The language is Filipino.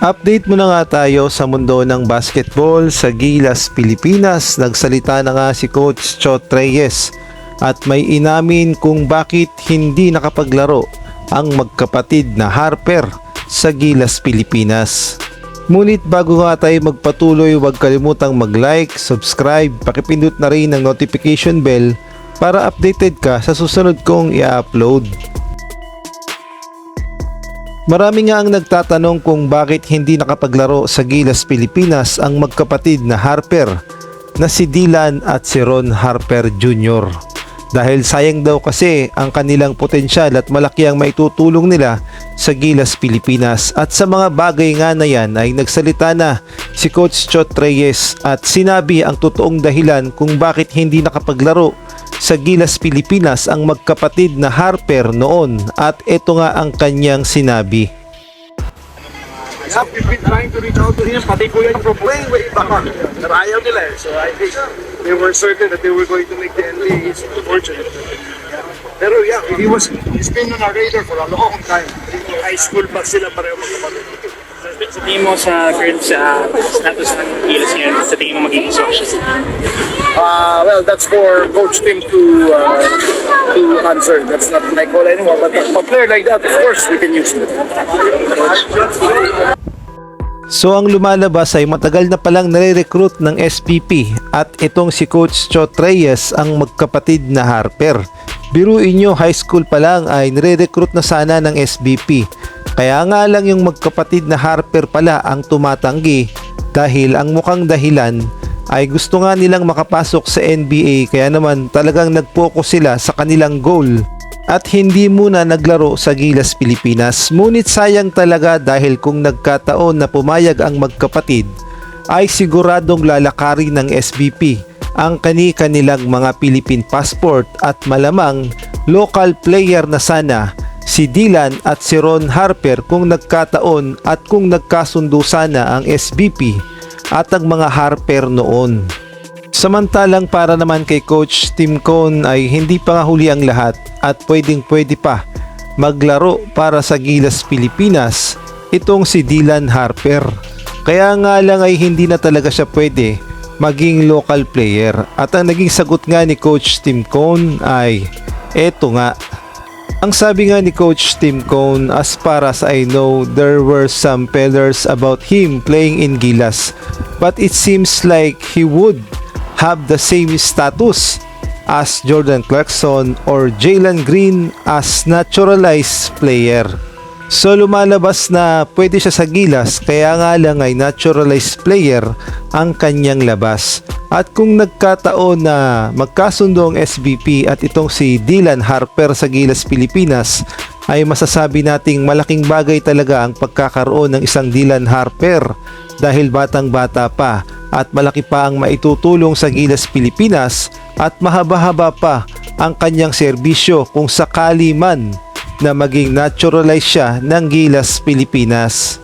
Update muna nga tayo sa mundo ng basketball sa Gilas, Pilipinas. Nagsalita na nga si Coach Chot Reyes at may inamin kung bakit hindi nakapaglaro ang magkapatid na Harper sa Gilas, Pilipinas. Ngunit bago nga tayo magpatuloy, huwag kalimutang mag-like, subscribe, pakipindot na rin ang notification bell para updated ka sa susunod kong i-upload. Marami nga ang nagtatanong kung bakit hindi nakapaglaro sa Gilas, Pilipinas ang magkapatid na Harper na si Dylan at si Ron Harper Jr. Dahil sayang daw kasi ang kanilang potensyal at malaki ang maitutulong nila sa Gilas, Pilipinas. At sa mga bagay nga na yan ay nagsalita na si Coach Chot Reyes at sinabi ang totoong dahilan kung bakit hindi nakapaglaro sa Gilas, Pilipinas ang magkapatid na Harper noon, at ito nga ang kanyang sinabi. Yeah, we've been trying to reach out to him, pati ko yun from way back on. Pero ayaw nila eh. So I think they were certain that they were going to make the NBA. It's unfortunate. Yeah. Pero yeah, he's been on our radar for a long time. High school pa sila pareho magkapatid. Sa tingin mo sa current status ng Gilas ngayon, sa tingin mo magiging sources? Well, that's for Coach Tim to answer. That's not my call anymore. But a player like that, of course, we can use it. So ang lumalabas ay matagal na palang nare-recruit ng SPP at itong si Coach Chot Reyes ang magkapatid na Harper. Biruin nyo, high school pa lang ay nare-recruit na sana ng SBP. Kaya nga lang yung magkapatid na Harper pala ang tumatanggi dahil ang mukhang dahilan ay gusto nga nilang makapasok sa NBA, kaya naman talagang nag-focus sila sa kanilang goal at hindi muna naglaro sa Gilas, Pilipinas. Ngunit sayang talaga dahil kung nagkataon na pumayag ang magkapatid ay siguradong lalakari ng SBP ang kani-kanilang mga Philippine passport at malamang local player na sana si Dylan at si Ron Harper kung nagkataon at kung nagkasundo sana ang SBP at ang mga Harper noon. Samantalang para naman kay Coach Tim Cone ay hindi pa nga huli ang lahat at pwede pa maglaro para sa Gilas, Pilipinas itong si Dylan Harper. Kaya nga lang ay hindi na talaga siya pwede maging local player, at ang naging sagot nga ni Coach Tim Cone ay eto nga. Ang sabi nga ni Coach Tim Cone, as far as I know, there were some feathers about him playing in Gilas, but it seems like he would have the same status as Jordan Clarkson or Jalen Green as naturalized player. So lumalabas na pwede siya sa Gilas, kaya nga lang ay naturalized player ang kanyang labas. At kung nagkataon na magkasundo ang SBP at itong si Dylan Harper sa Gilas, Pilipinas, ay masasabi nating malaking bagay talaga ang pagkakaroon ng isang Dylan Harper dahil batang-bata pa at malaki pa ang maitutulong sa Gilas, Pilipinas at mahaba-haba pa ang kanyang serbisyo kung sakali man na maging naturalize siya ng Gilas, Pilipinas.